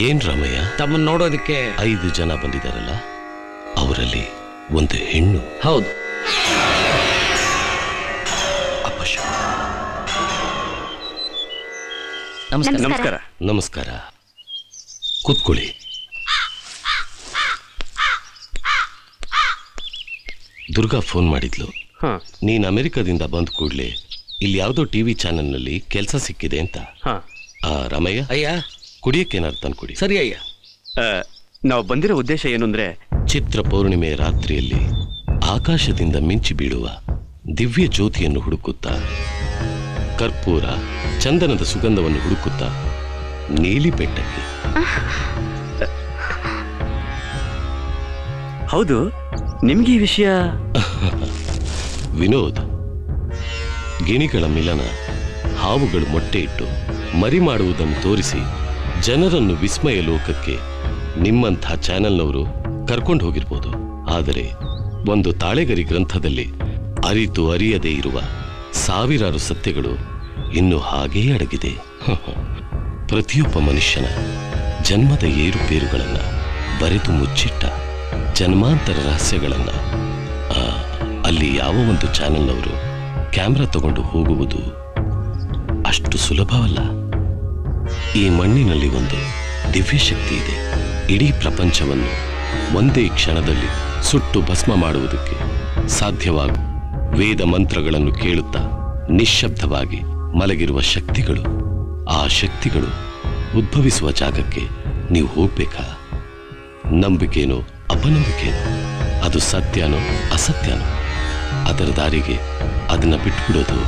ಏನ್ ರಾಮಯ್ಯ? ತಮ್ಮನ್ನು ನೋಡೋದಕ್ಕೆ 5 ಜನ ಬಂದಿದ್ದಾರಲ್ಲ, ಅವರಲ್ಲಿ ಒಂದು ಹೆಣ್ಣು. ಹೌದು. ನಮಸ್ಕಾರ. ನಮಸ್ಕಾರ. ಕೂತ್ಕೊಳ್ಳಿ. ದುರ್ಗಾ ಫೋನ್ ಮಾಡಿದ್ಲು. ನೀನ್ ಅಮೆರಿಕದಿಂದ ಬಂದ ಕೂಡ್ಲೆ ಇಲ್ಲಿ ಯಾವುದೋ ಟಿವಿ ಚಾನೆಲ್ನಲ್ಲಿ ಕೆಲಸ ಸಿಕ್ಕಿದೆ ಅಂತ. ರಾಮಯ್ಯ, ಅಯ್ಯ, ಕುಡಿಯಕ್ಕೇನಾರು ತಂದ್ಕೊಡಿ. ಸರಿ ಅಯ್ಯ. ನಾವು ಬಂದಿರೋ ಉದ್ದೇಶ ಏನು ಅಂದ್ರೆ, ಚಿತ್ರ ಪೌರ್ಣಿಮೆ ರಾತ್ರಿಯಲ್ಲಿ ಆಕಾಶದಿಂದ ಮಿಂಚಿ ಬೀಳುವ ದಿವ್ಯ ಜ್ಯೋತಿಯನ್ನು ಹುಡುಕುತ್ತಾ, ಕರ್ಪೂರ ಚಂದನದ ಸುಗಂಧವನ್ನು ಹುಡುಕುತ್ತಾ ನೀಲಿ ಬೆಟ್ಟಕ್ಕೆ. ಹೌದು, ನಿಮ್ಗೆ ಈ ವಿಷಯ? ವಿನೋದ್, ಗಿಣಿಗಳ ಮಿಲನ, ಹಾವುಗಳು ಮೊಟ್ಟೆ ಇಟ್ಟು ಮರಿ ಮಾಡುವುದನ್ನು ತೋರಿಸಿ ಜನರನ್ನು ವಿಸ್ಮಯ ಲೋಕಕ್ಕೆ ನಿಮ್ಮಂಥ ಚಾನೆಲ್ನವರು ಕರ್ಕೊಂಡು ಹೋಗಿರ್ಬೋದು. ಆದರೆ ಒಂದು ತಾಳೆಗರಿ ಗ್ರಂಥದಲ್ಲಿ ಅರಿತು ಅರಿಯದೇ ಇರುವ ಸಾವಿರಾರು ಸತ್ಯಗಳು ಇನ್ನು ಹಾಗೆಯೇ ಅಡಗಿದೆ. ಪ್ರತಿಯೊಬ್ಬ ಮನುಷ್ಯನ ಜನ್ಮದ ಏರುಪೇರುಗಳನ್ನ ಬರೆದು ಮುಚ್ಚಿಟ್ಟ ಜನ್ಮಾಂತರ ರಹಸ್ಯಗಳನ್ನ ಅಲ್ಲಿ ಯಾವ ಒಂದು ಚಾನೆಲ್ನವರು ಕ್ಯಾಮ್ರಾ ತಗೊಂಡು ಹೋಗುವುದು ಅಷ್ಟು ಸುಲಭವಲ್ಲ. ಈ ಮಣ್ಣಿನಲ್ಲಿ ಒಂದು ದಿವ್ಯ ಶಕ್ತಿ ಇದೆ. ಇಡೀ ಪ್ರಪಂಚವನ್ನು ಒಂದೇ ಕ್ಷಣದಲ್ಲಿ ಸುಟ್ಟು ಭಸ್ಮ ಮಾಡುವುದಕ್ಕೆ ಸಾಧ್ಯವಾಗುವ ವೇದ ಮಂತ್ರಗಳನ್ನು ಕೇಳುತ್ತಾ ನಿಶ್ಶಬ್ದವಾಗಿ ಮಲಗಿರುವ ಶಕ್ತಿಗಳು. ಆ ಶಕ್ತಿಗಳು ಉದ್ಭವಿಸುವ ಜಾಗಕ್ಕೆ ನೀವು ಹೋಗ್ಬೇಕಾ? ನಂಬಿಕೆನೋ ಅಪನಂಬಿಕೆನೋ, ಅದು ಸತ್ಯನೋ ಅಸತ್ಯನೋ, ಅದರ ದಾರಿಗೆ ಅದನ್ನ ಬಿಟ್ಬಿಡೋದು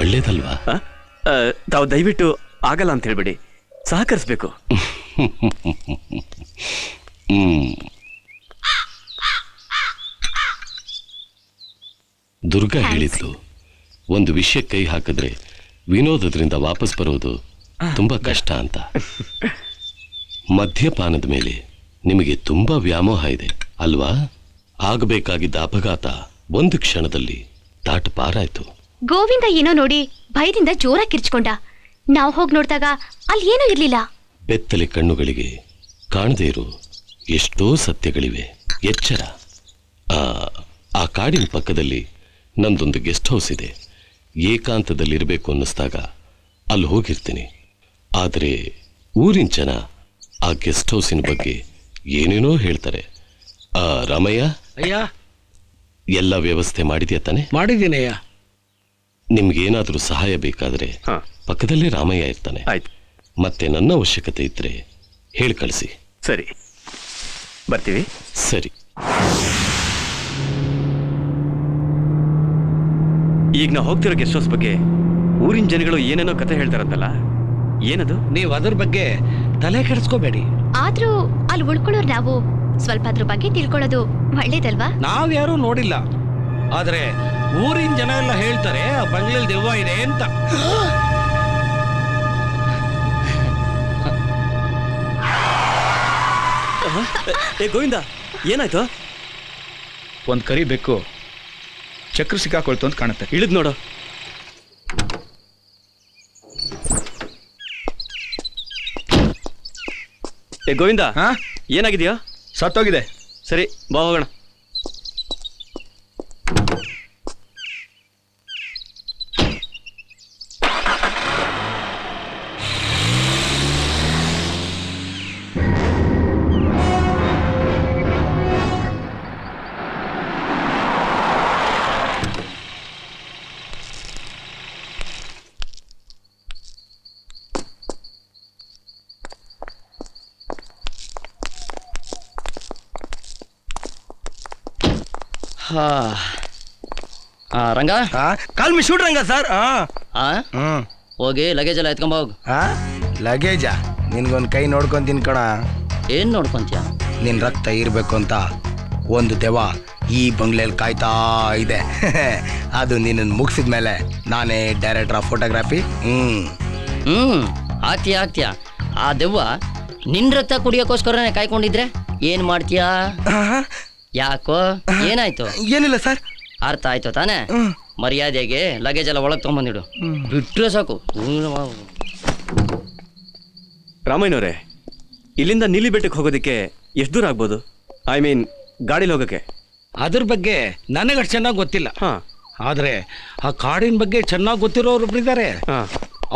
ಒಳ್ಳೇದಲ್ವಾ? ತಾವು ದಯವಿಟ್ಟು ಆಗಲ್ಲ ಅಂತ ಹೇಳ್ಬೇಡಿ, ಸಹಕರಿಸ್ಬೇಕು. ದುರ್ಗಾ ಹೇಳಿದ್ಲು, ಒಂದು ವಿಷಯ ಕೈ ಹಾಕಿದ್ರೆ ವಿನೋದದ್ರಿಂದ ವಾಪಸ್ ಬರೋದು ತುಂಬಾ ಕಷ್ಟ ಅಂತ. ಮದ್ಯಪಾನದ ಮೇಲೆ ನಿಮಗೆ ತುಂಬಾ ವ್ಯಾಮೋಹ ಇದೆ ಅಲ್ವಾ? ಆಗಬೇಕಾಗಿದ್ದ ಅಪಘಾತ ಒಂದು ಕ್ಷಣದಲ್ಲಿ ದಾಟ ಪಾರಾಯ್ತು. ಗೋವಿಂದ ಏನೋ ನೋಡಿ ಭಯದಿಂದ ಜೋರಾಗಿ ಕಿರ್ಚ್ಕೊಂಡ. ನಾವು ಹೋಗಿ ನೋಡಿದಾಗ ಅಲ್ಲಿ ಏನೂ ಇರ್ಲಿಲ್ಲ. ಬೆತ್ತಲೆ ಕಣ್ಣುಗಳಿಗೆ ಕಾಣದೇ ಇರೋ ಎಷ್ಟೋ ಸತ್ಯಗಳಿವೆ. ಎಚ್ಚರ. ಆ ಕಾಡಿನ ಪಕ್ಕದಲ್ಲಿ ನಂದೊಂದು ಗೆಸ್ಟ್ ಹೌಸ್ ಇದೆ. ಏಕಾಂತದಲ್ಲಿರಬೇಕು ಅನ್ನಿಸ್ದಾಗ ಅಲ್ಲಿ ಹೋಗಿರ್ತೀನಿ. ಆದರೆ ಊರಿನ ಜನ ಆ ಗೆಸ್ಟ್ ಹೌಸಿನ ಬಗ್ಗೆ ಏನೇನೋ ಹೇಳ್ತಾರೆ. ರಾಮಯ್ಯ, ಅಯ್ಯ, ಎಲ್ಲ ವ್ಯವಸ್ಥೆ ಮಾಡಿದ್ಯಾ ತಾನೆ? ಮಾಡಿದ್ದೀನಿ ಅಯ್ಯ. ನಿಮ್ಗೇನಾದ್ರೂ ಸಹಾಯ ಬೇಕಾದ್ರೆ ಪಕ್ಕದಲ್ಲೇ ರಾಮಯ್ಯ ಇರ್ತಾನೆ. ಆಯ್ತು. ಮತ್ತೆ ನನ್ನ ಅವಶ್ಯಕತೆ ಇದ್ರೆ ಹೇಳಿ ಕಳಿಸಿ. ಸರಿ, ಬರ್ತೀವಿ. ಸರಿ. ಈಗ ನಾವು ಹೋಗ್ತಿರೋ ಗೆಸ್ಟ್ ಹೌಸ್ ಬಗ್ಗೆ ಊರಿನ ಜನಗಳು ಏನೇನೋ ಕತೆ ಹೇಳ್ತಾರಂತಲ್ಲ, ಏನದು? ನೀವು ಅದ್ರ ಬಗ್ಗೆ ತಲೆ ಕೆಡಿಸ್ಕೋಬೇಡಿ. ಆದ್ರೂ ಅಲ್ಲಿ ಉಳ್ಕೊಳ್ಳೋರು ನಾವು ಸ್ವಲ್ಪ ಅದ್ರ ಬಗ್ಗೆ ತಿಳ್ಕೊಳ್ಳೋದು ಒಳ್ಳೇದಲ್ವಾ? ನಾವ್ಯಾರೂ ನೋಡಿಲ್ಲ, ಆದ್ರೆ ಊರಿನ ಜನ ಎಲ್ಲ ಹೇಳ್ತಾರೆ ಆ ಬಂಗ್ಲೆಲ್ ದೆವ್ವ ಇದೆ ಅಂತ. ಗೋವಿಂದ, ಏನಾಯ್ತು? ಒಂದ್ ಕರಿ ಬೆಕ್ಕು ಚಕ್ರ ಸಿಕ್ಕಾಕೊಳ್ತು ಅಂತ ಕಾಣುತ್ತೆ. ಇಳಿದ್ ನೋಡು. ಗೋವಿಂದ, ಏನಾಗಿದೆಯಾ? ಸತ್ತೋಗಿದೆ. ಸರಿ, ಬಾ ಹೋಗೋಣ. ರಂಗ, ಕಾಲ್ ಮಿ ಶೂಟ್ ರಂಗ ಸರ್. ಹೋಗಿ ಲಗೇಜ್ ಎಲ್ಲ ಎತ್ಕೊಂಬ ಹೋಗು. ಲಗೇಜ? ನಿನ್ಗೊಂದು ಕೈ ನೋಡ್ಕೊಂತೀನಿ ಕಣ. ಏನ್ ನೋಡ್ಕೊಂತೀಯ? ನಿನ್ ರಕ್ತ ಇರ್ಬೇಕು ಅಂತ ಒಂದು ದೆವ್ವ ಈ ಬಂಗ್ಲೆಯಲ್ಲಿ ಕಾಯ್ತಾ ಇದೆ. ಅದು ನಿನ್ನ ಮುಗಿಸಿದ್ಮೇಲೆ ನಾನೇ ಡೈರೆಕ್ಟರ್ ಆಫ್ ಫೋಟೋಗ್ರಾಫಿ. ಆಗ್ತೀಯ. ಆ ದೆವ್ವ ನಿನ್ ರಕ್ತ ಕುಡಿಯೋಕೋಸ್ಕರನೇ ಕಾಯ್ಕೊಂಡಿದ್ರೆ ಏನ್ ಮಾಡ್ತೀಯಾ? ಯಾಕೋ, ಏನಾಯ್ತು? ಏನಿಲ್ಲ ಸರ್. ಅರ್ಥ ಆಯ್ತು ತಾನೆ? ಮರ್ಯಾದೆಗೆ ಲಗೇಜ್ ಎಲ್ಲ ಒಳಗೆ ತಗೊಂಬಂದಿಡು, ಬಿಟ್ರೆ ಸಾಕು. ರಾಮಯ್ಯನವ್ರೆ, ಇಲ್ಲಿಂದ ನೀಲಿ ಬೆಟ್ಟಕ್ಕೆ ಹೋಗೋದಕ್ಕೆ ಎಷ್ಟು ದೂರ ಆಗ್ಬೋದು? ಐ ಮೀನ್ ಗಾಡೀಲಿ ಹೋಗೋಕ್ಕೆ. ಅದ್ರ ಬಗ್ಗೆ ನನಗಷ್ಟು ಚೆನ್ನಾಗಿ ಗೊತ್ತಿಲ್ಲ. ಆದ್ರೆ ಆ ಕಾಡಿನ ಬಗ್ಗೆ ಚೆನ್ನಾಗಿ ಗೊತ್ತಿರೋರೊಬ್ರಿದ್ದಾರೆ.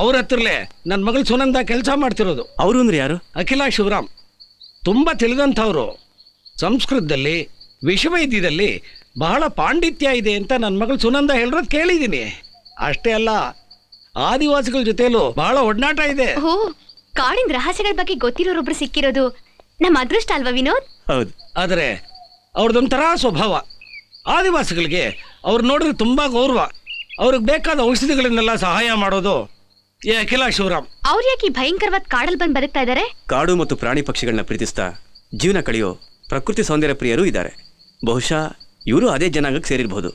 ಅವ್ರ ಹತ್ರಲೇ ನನ್ನ ಮಗಳು ಸುನಂದ ಕೆಲಸ ಮಾಡ್ತಿರೋದು. ಅವರು ಅಂದ್ರೆ ಯಾರು? ಅಖಿಲ ಶಿವರಾಮ್. ತುಂಬಾ ತಿಳಿದಂಥವ್ರು. ಸಂಸ್ಕೃತದಲ್ಲಿ ವಿಶ್ವವೈದ್ಯದಲ್ಲಿ ಬಹಳ ಪಾಂಡಿತ್ಯ ಇದೆ ಅಂತ ನನ್ನ ಮಗಳು ಸುನಂದ ಹೇಳಿರೋದು ಕೇಳಿದ್ದೀನಿ. ಅಷ್ಟೇ ಅಲ್ಲ, ಆದಿವಾಸಿಗಳ ಜೊತೆಲೂ ಬಹಳ ಒಡನಾಟ ಇದೆ. ಓ, ಕಾಡಿನ ರಹಸ್ಯಗಳ ಬಗ್ಗೆ ಗೊತ್ತಿರೋರೊಬ್ರು ಸಿಕ್ಕಿರೋದು ನಮ್ಮ ಅದೃಷ್ಟ ಅಲ್ವಾ ವಿನೋದ್? ಹೌದು. ಆದರೆ ಅವ್ರದ್ದೊಂಥರ ಸ್ವಭಾವ. ಆದಿವಾಸಿಗಳಿಗೆ ಅವ್ರು ನೋಡಿದ್ರೆ ತುಂಬಾ ಗೌರವ. ಅವ್ರಿಗೆ ಬೇಕಾದ ಔಷಧಿಗಳನ್ನೆಲ್ಲ ಸಹಾಯ ಮಾಡೋದು ಈ ಅಖಿಲ ಶಿವರಾಮ್. ಅವ್ರು ಯಾಕೆ ಭಯಂಕರವಾದ ಕಾಡಲ್ಲಿ ಬಂದು ಬದುಕ್ತಾ ಇದ್ದಾರೆ? ಕಾಡು ಮತ್ತು ಪ್ರಾಣಿ ಪಕ್ಷಿಗಳನ್ನ ಪ್ರೀತಿಸ್ತಾ ಜೀವನ ಕಳೆಯೋ ಪ್ರಕೃತಿ ಸೌಂದರ್ಯ ಪ್ರಿಯರು ಇದ್ದಾರೆ. ಬಹುಶಃ ಇವರು ಅದೇ ಜನಾಂಗಕ್ಕೆ ಸೇರಿರಬಹುದು.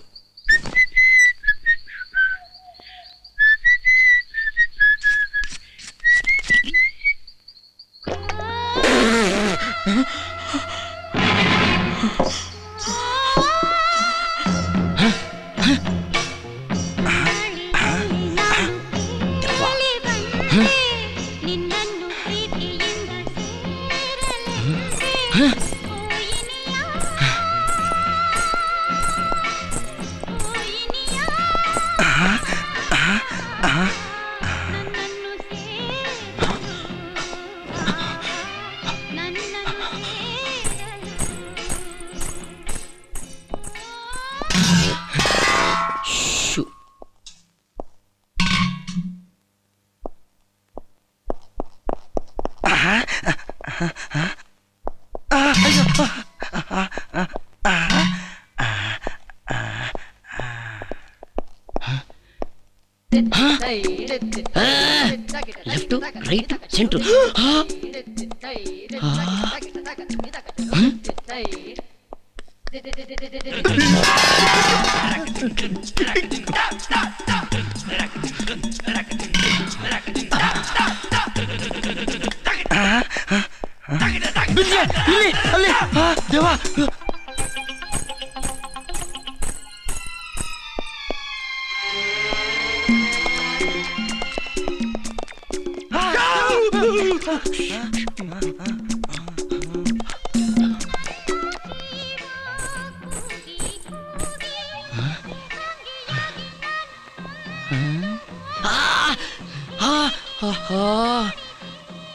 Left right centre.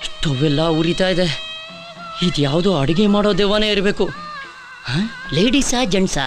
ಸ್ಟವೆಲ್ಲ ಉರಿತಾ ಇದೆ. ಇದ್ಯಾವುದೋ ಅಡುಗೆ ಮಾಡೋ ದೆವ್ವನೇ ಇರಬೇಕು. ಲೇಡೀಸಾ ಜೆಂಟ್ಸಾ?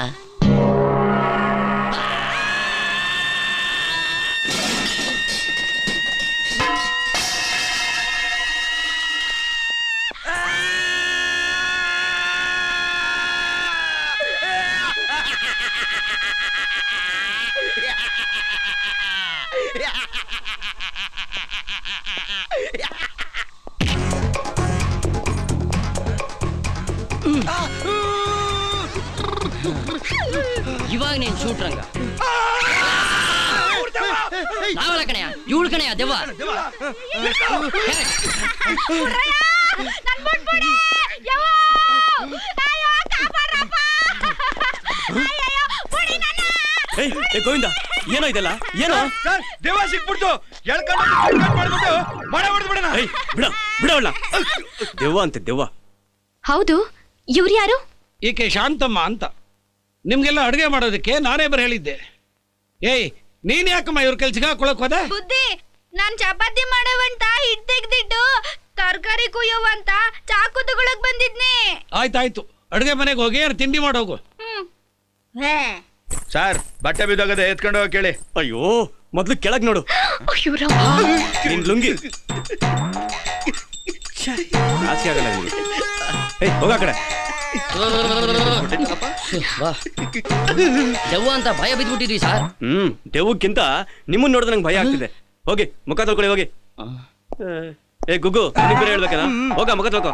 ಇವಾಗ ನೀನ್ ಶೂಟ್ರಂಗ ನಾವಲ್ಲ ಕಣಯ್ಯ, ಇವಳು ಕಣಯ್ಯ ದೆವ್ವ. ಗೋವಿಂದ, ಏನೋ ಇದೆಲ್ಲ? ಏನೋ ದೆವ್ವ ಸಿಕ್ಬಿಡ್ತು. ಬಿಡವಲ್ಲ. ದೆವ್ವ ಅಂತೆ ದೆವ್ವ. ಹೌದು, ಇವ್ರು ಯಾರು? ಈಕೆ ಶಾಂತಮ್ಮ ಅಂತ. ನಿಮ್ಗೆಲ್ಲ ಅಡುಗೆ ಮಾಡೋದಕ್ಕೆ ನಾನೇ ಬರ ಹೇಳಿದ್ದೆ. ಏಯ್, ನೀನ್ ಯಾಕಮ್ಮ ಇವ್ರ ಕೆಲ್ಸಕ್ಕೆ ಹಾಕೊಳಕ್ ಹೋದ? ಬುದ್ಧಿ, ನಾನ್ ಚಪಾತಿ ಮಾಡವಂತ ಹಿಟ್ ತೆಗ್ದಿಟ್ಟು ತರಕಾರಿ ಕುಯ್ಯೋವಂತ ಚಾಕು ತಗೊಳಕ್ ಬಂದಿದ್ನಿ. ಆಯ್ತಾಯ್ತು, ಅಡುಗೆ ಮನೆಗೆ ಹೋಗಿ ತಿಂಡಿ ಮಾಡೋಗು. ಸರ್, ಬಟ್ಟೆ ಬಿದ್ದೋಗದೆ ಎತ್ಕೊಂಡು ಹೋಗಿ ಕೇಳಿ. ಅಯ್ಯೋ, ಮೊದ್ಲು ಕೆಳಗ್ ನೋಡು. ನಿನ್ ಲುಂಗಿ ಆಗಲ್ಲ. ಹೋಗ ಕಡೆ. ದೆವ್ವ ಅಂತ ಭಯ ಬಿದ್ಬಿಟ್ಟಿದ್ವಿ ಸರ್. ದೆವ್ವಕ್ಕಿಂತ ನಿಮ್ಮನ್ನ ನೋಡಿದ್ರೆ ನಂಗೆ ಭಯ ಆಗ್ತಿದೆ. ಹೋಗಿ ಮುಖ ತೊಳ್ಕೊಳ್ಳಿ ಹೋಗಿ. ಏ ಗುಗ್ಗು, ನಿನ್ ಬೇರೆ ಹೇಳ್ಬೇಕೇನಾ? ಹೋಗ ಮುಖ ತೊಳ್ಕೊ.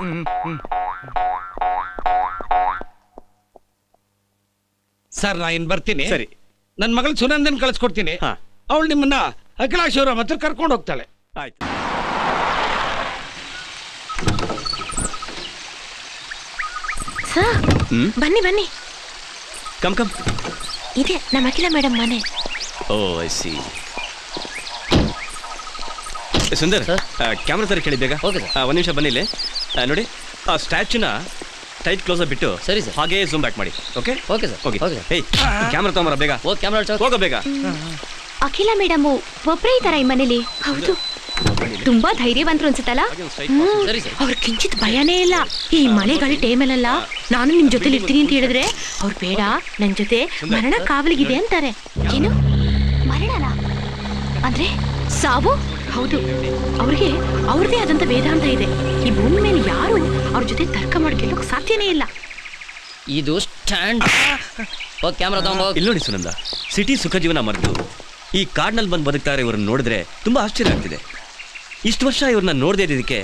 ಸರ್, ನಾ ಇನ್ ಬರ್ತೀನಿ. ಸರಿ. ನನ್ನ ಮಗಳು ಸುನಂದನ್ ಕಳಿಸ್ಕೊಡ್ತೀನಿ. ಅವಳು ನಿಮ್ಮನ್ನ ಅಖಿಲ ಶಿವರಾಮ್ ಹತ್ರ ಕರ್ಕೊಂಡು ಹೋಗ್ತಾಳೆ. ಆಯ್ತು. ಬನ್ನಿ ಬನ್ನಿ. Come come. ಇದೆ ನಮ್ಮ ಅಖಿಲ ಮೇಡಮ್ ಮನೆ. ಓ ಐ ಸಿ. ಸುಂದರ್, ಕ್ಯಾಮ್ರಾ ತರ ಕೇಳಿ ಬೇಗ. Okay sir. ಒಂದ್ ನಿಮಿಷ ಬನ್ನಿ ಇಲ್ಲಿ ನೋಡಿ. ಆ ಸ್ಟ್ಯಾಚ್ಯೂನ ಟೈಟ್ ಕ್ಲೋಸ್ ಬಿಟ್ಟು ಸರಿ ಸರ್. ಹಾಗೇ ಝೂಮ್ ಬ್ಯಾಕ್ ಮಾಡಿ. Okay okay sir. Okay. Okay ಏಯ್ ಕ್ಯಾಮ್ರಾ ತಗೊಂಬರ ಬೇಗ. ಓ ಕ್ಯಾಮ್ರಾ ಹೋಗೋ ಬೇಗ. ಅಖಿಲ ಮೇಡಮು ಒಬ್ಬರೇ ಇದ್ದಾರಾ ಈ ಮನೇಲಿ? ಹೌದು, ತುಂಬಾ ಧೈರ್ಯವಂತರು ಅನ್ಸುತ್ತಲ್ಲ. ಸರಿ ಸರ್. ಅವ್ರ ಕಿಂಚಿತ್ ಭಯನೇ ಇಲ್ಲ. ಈ ಮಳೆಗಾಳಿ ಟೈಮಲ್ಲ ನಾನು ನಿಮ್ ಜೊತೆಲಿ ಇರ್ತೀನಿ ಅಂತ ಹೇಳಿದ್ರೆ ಅವ್ರು ಬೇಡ, ನನ್ ಜೊತೆ ಮರಣ ಕಾವಲಿಗಿದೆ ಅಂತಾರೆ. ಏನು ಮರಣನ ಅಂದ್ರೆ ಸಾವು? ಹೌದು, ಅವ್ರಿಗೆ ಅವ್ರದೇ ಆದಂತ ವೇದಾಂತ ಇದೆ. ಈ ಭೂಮಿ ಮೇಲೆ ಯಾರು ಅವ್ರ ಜೊತೆ ತರ್ಕ ಮಾಡಿ ಗೆಲ್ಲೋಕ್ ಸಾಧ್ಯನೇ ಇಲ್ಲ. ಇದು ಸ್ಟ್ಯಾಂಡ್. ಹೋಗಿ ಕ್ಯಾಮ್ರಾ ತಗೊಂಬ. ಇಲ್ಲಿ ನೋಡಿ ಸುನಂದ, ಸಿಟಿ ಸುಖ ಜೀವನ ಮರೆತು ಈ ಕಾಡ್ನಲ್ಲಿ ಬಂದು ಬದುಕ್ತಾರೆ ಇವ್ರನ್ನ ನೋಡಿದ್ರೆ ತುಂಬಾ ಆಶ್ಚರ್ಯ ಆಗ್ತಿದೆ. ಇಷ್ಟು ವರ್ಷ ಇವ್ರನ್ನ ನೋಡದೇ ಇದ್ದಕ್ಕೆ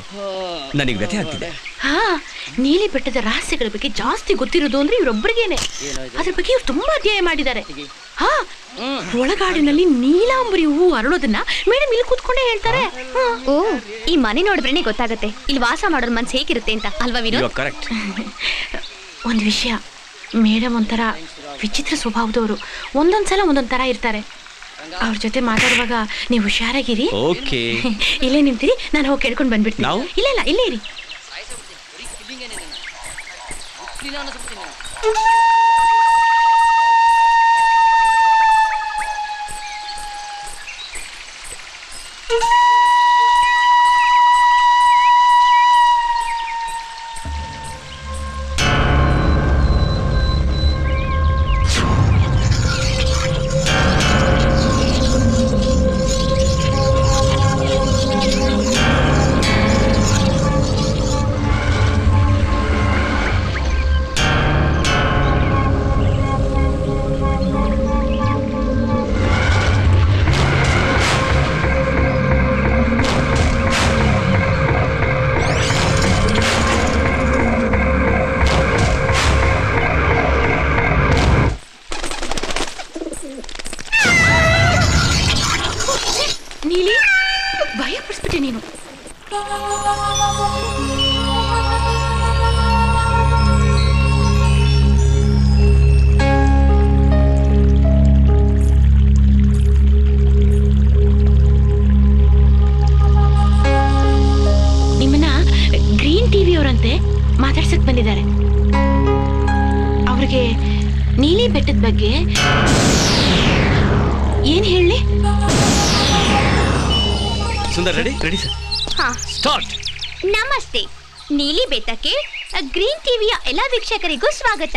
ನನಗೆ ವ್ಯಥೆ ಆಗ್ತಿದೆ. ಹಾ, ನೀಲಿ ಬೆಟ್ಟದ ರಹಸ್ಯಗಳ ಬಗ್ಗೆ ಜಾಸ್ತಿ ಗೊತ್ತಿರೋದು ಅಂದ್ರೆ ಇವ್ರೊಬ್ಬರಿಗೇನೆ. ಅದ್ರ ಬಗ್ಗೆ ಇವ್ರು ತುಂಬಾ ಅಧ್ಯಯನ ಮಾಡಿದ್ದಾರೆ. ಹಾ, ಒಳಗಾಡಿನಲ್ಲಿ ನೀಲಾಂಬರಿ ಹೂ ಅರಳೋದನ್ನ ಮೇಡಮ್ ಇಲ್ಲಿ ಕೂತ್ಕೊಂಡೇ ಹೇಳ್ತಾರೆ. ಓ, ಈ ಮನೆ ನೋಡಿದ್ರೇನೆ ಗೊತ್ತಾಗತ್ತೆ ಇಲ್ಲಿ ವಾಸ ಮಾಡೋರ್ ಮನ್ಸು ಹೇಗಿರುತ್ತೆ ಅಂತ, ಅಲ್ವಾ ವಿನೋದ್? ಕರೆಕ್ಟ್. ಒಂದು ವಿಷಯ, ಮೇಡಮ್ ಒಂಥರ ವಿಚಿತ್ರ ಸ್ವಭಾವದವರು. ಒಂದೊಂದ್ಸಲ ಒಂದೊಂದ್ ತರ ಇರ್ತಾರೆ. ಅವ್ರ ಜೊತೆ ಮಾತಾಡುವಾಗ ನೀವು ಹುಷಾರಾಗಿರಿ. ಓಕೆ. ಇಲ್ಲೇ ನಿಂತಿರಿ, ನಾನು ಹೋಗಿ ಕೇಳ್ಕೊಂಡು ಬಂದ್ಬಿಡ್ತೀನಿ. ಇಲ್ಲ ಇಲ್ಲ, ಇಲ್ಲೇ ಇರಿ. ನೀಲಿ, ಭಯ ಪಡಿಸ್ಬಿಟ್ಟೆ ನೀನು. ನಿಮ್ಮನ್ನ ಗ್ರೀನ್ ಟಿವಿ ಅವರಂತೆ ಮಾತಾಡ್ಸಕ್ ಬಂದಿದ್ದಾರೆ. ಅವ್ರಿಗೆ ನೀಲಿ ಬೆಟ್ಟದ ಬಗ್ಗೆ ಏನ್ ಹೇಳಿ? ಸುಂದರ್ ರೆಡಿ? Ready sir. ಹಾ, ಸ್ಟಾರ್ಟ್. ನಮಸ್ತೆ. ನೀಲಿ ಬೆಟ್ಟಕ್ಕೆ ಗ್ರೀನ್ ಟಿವಿಯ ಎಲ್ಲ ವೀಕ್ಷಕರಿಗೂ ಸ್ವಾಗತ.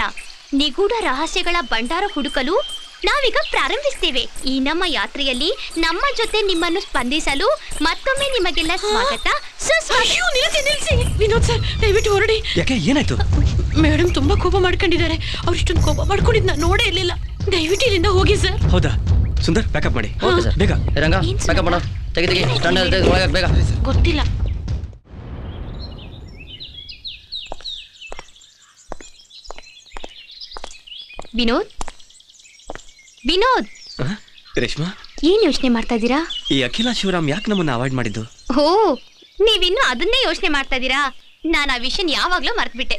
ನಿಗೂಢ ರಹಸ್ಯಗಳ ಭಂಡಾರ ಹುಡುಕಲು ನಾವೀಗ ಪ್ರಾರಂಭಿಸ್ತೇವೆ. ಈ ನಮ್ಮ ಯಾತ್ರೆಯಲ್ಲಿ ನಮ್ಮ ಜೊತೆ ನಿಮ್ಮನ್ನು ಸ್ಪಂದಿಸಲು ಮತ್ತೊಮ್ಮೆ ನಿಮಗೆಲ್ಲ ಸ್ವಾಗತ, ಸುಸ್ವಾಗತ. ನಿಲ್ಸಿ ವಿನೋದ್ ಸರ್, ದಯವಿಟ್ಟು ಹೊರಡಿ. ಯಾಕೆ, ಏನಾಯ್ತು? ಮೇಡಮ್ ತುಂಬಾ ಕೋಪ ಮಾಡ್ಕೊಂಡಿದ್ದಾರೆ. ಅವ್ರು ಇಷ್ಟೊಂದು ಕೋಪ ಮಾಡ್ಕೊಂಡಿದ್ ನಾನು ನೋಡೇ ಇರ್ಲಿಲ್ಲ. ದಯವಿಟ್ಟು ಇಲ್ಲಿಂದ ಹೋಗಿ ಸರ್. ಹೌದಾ? ಸುಂದರ್ ಪ್ಯಾಕಪ್ ಮಾಡಿ. Okay sir. ಬೇಗ ರಂಗ ಪ್ಯಾಕಪ್ ಮಾಡು. ತೆಗಿ ಸ್ಟ್ಯಾಂಡ್ ಒಳಗೆ ಬೇಗ. ಗೊತ್ತಿಲ್ಲ. ವಿನೋದ್, ವಿನೋದ್, ರೇಷ್ಮಾ, ಏನ್ ಯೋಚನೆ ಮಾಡ್ತಾ ಇದ್ದೀರಾ? ಈ ಅಖಿಲ ಶಿವರಾಮ್ ಯಾಕೆ ನಮ್ಮನ್ನ ಅವಾಯ್ಡ್ ಮಾಡಿದ್ದು? ಓ, ನೀವಿನ್ನು ಅದನ್ನೇ ಯೋಚನೆ ಮಾಡ್ತಾ ಇದ್ದೀರಾ? ನಾನು ಆ ವಿಷಯ ಯಾವಾಗ್ಲೂ ಮರ್ತ್ಬಿಟ್ಟೆ.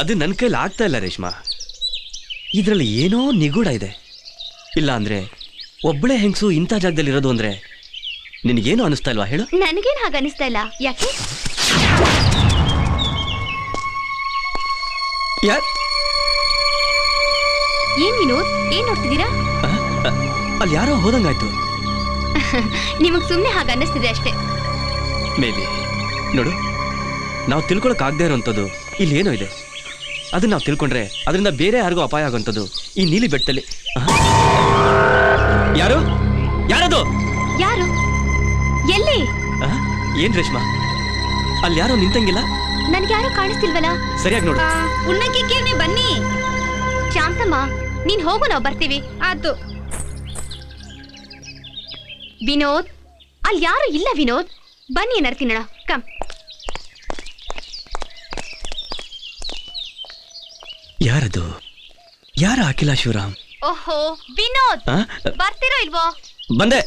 ಅದು ನನ್ನ ಕೈಲಿ ಆಗ್ತಾ ಇಲ್ಲ ರೇಷ್ಮಾ. ಇದರಲ್ಲಿ ಏನೋ ನಿಗೂಢ ಇದೆ. ಇಲ್ಲ ಅಂದ್ರೆ ಒಬ್ಬಳೇ ಹೆಂಗಸು ಇಂಥ ಜಾಗದಲ್ಲಿ ಇರೋದು ಅಂದ್ರೆ ನಿನಗೇನು ಅನಿಸ್ತಾ ಇಲ್ವಾ ಹೇಳು? ನನಗೇನು ಹಾಗೆ ಅನಿಸ್ತಾ ಇಲ್ಲ. ಯಾಕೆ? ಏನ್ ವಿನೋದ್, ಏನ್ ನೋಡ್ತಿದ್ದೀರಾ? ಅಲ್ಲಿ ಯಾರೋ ಹೋದಂಗಾಯ್ತು. ನಿಮಗ್ ಸುಮ್ನೆ ಹಾಗೆ ಅನ್ನಿಸ್ತಿದೆ ಅಷ್ಟೇ. ಮೇಬಿ. ನೋಡು, ನಾವು ತಿಳ್ಕೊಳಕ್ ಆಗದೆ ಇರೋಂಥದ್ದು ಇಲ್ಲಿ ಏನೋ ಇದೆ. ಅದನ್ನ ನಾವು ತಿಳ್ಕೊಂಡ್ರೆ ಅದರಿಂದ ಬೇರೆ ಯಾರಿಗೂ ಅಪಾಯ ಆಗೋಂಥದ್ದು ಈ ನೀಲಿ ಬೆಟ್ಟದಲ್ಲಿ. ಯಾರು? ಯಾರದು? ಯಾರು? ಎಲ್ಲಿ? ಏನ್ ರೇಷ್ಮಾ, ಅಲ್ಲಿ ಯಾರೋ ನಿಂತಂಗಿಲ್ಲ? ನನ್ಗೆ ಯಾರು ಕಾಣಿಸ್ತಿಲ್ವಲ್ಲ. ಸರಿಯಾಗಿ ನೋಡು. ಉಣ್ಣಕ್ಕೆ ಬನ್ನಿ. ಶಾಂತಮ್ಮ, ನೀನ್ ಹೋಗು, ನಾವು ಬರ್ತೀವಿ. ಆತು. ವಿನೋದ್, ಅಲ್ಲಿ ಯಾರು ಇಲ್ಲ. ವಿನೋದ್, ಬನ್ನಿ ಏನಾರು ತಿನ್ನೋಣ. ಕಮ್. ಯಾರದು? ಯಾರ ಅಖಿಲ ಶಿವರಾಮ್? ಓಹೋ ವಿನೋದ್, ಬರ್ತಿರೋ ಇಲ್ವೋ? ಬಂದೆ.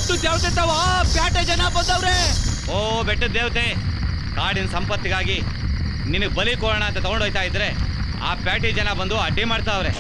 ಬೆಟ್ಟದ ದೇವತೆ ತಾವ ಪ್ಯಾಟೆ ಜನ ಬಂದವ್ರೆ. ಓ ಬೆಟ್ಟದ ದೇವತೆ, ಕಾಡಿನ ಸಂಪತ್ತಿಗಾಗಿ ನಿನಗೆ ಬಲಿ ಕೊಡೋಣ ಅಂತ ತಗೊಂಡೋಯ್ತಾ ಇದ್ರೆ ಆ ಪ್ಯಾಟಿ ಜನ ಬಂದು ಅಡ್ಡಿ ಮಾಡ್ತಾವ್ರೆ.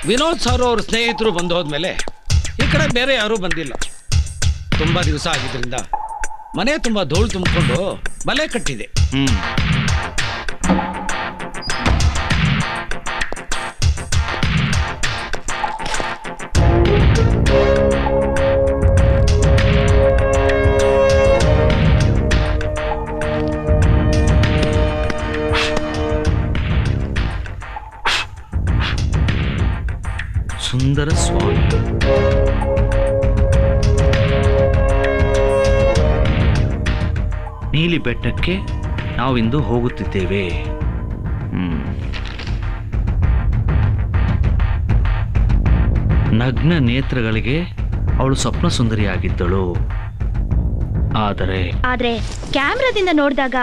ವಿನೋದ್ ಸರ್ ಅವ್ರ ಸ್ನೇಹಿತರು ಬಂದು ಹೋದ್ಮೇಲೆ ಈ ಕಡೆ ಬೇರೆ ಯಾರೂ ಬಂದಿಲ್ಲ. ತುಂಬ ದಿವಸ ಆಗಿದ್ದರಿಂದ ಮನೆ ತುಂಬ ಧೂಳು ತುಂಬಿಕೊಂಡು ಬಲೆ ಕಟ್ಟಿದೆ. ಸುಂದರ ಸ್ವಾಮಿ, ನೀಲಿ ಬೆಟ್ಟಕ್ಕೆ ನಾವಿಂದು ಹೋಗುತ್ತಿದ್ದೇವೆ. ನಗ್ನ ನೇತ್ರಗಳಿಗೆ ಅವಳು ಸ್ವಪ್ನ ಸುಂದರಿಯಾಗಿದ್ದಳು. ಆದ್ರೆ ಕ್ಯಾಮ್ರಾದಿಂದ ನೋಡಿದಾಗ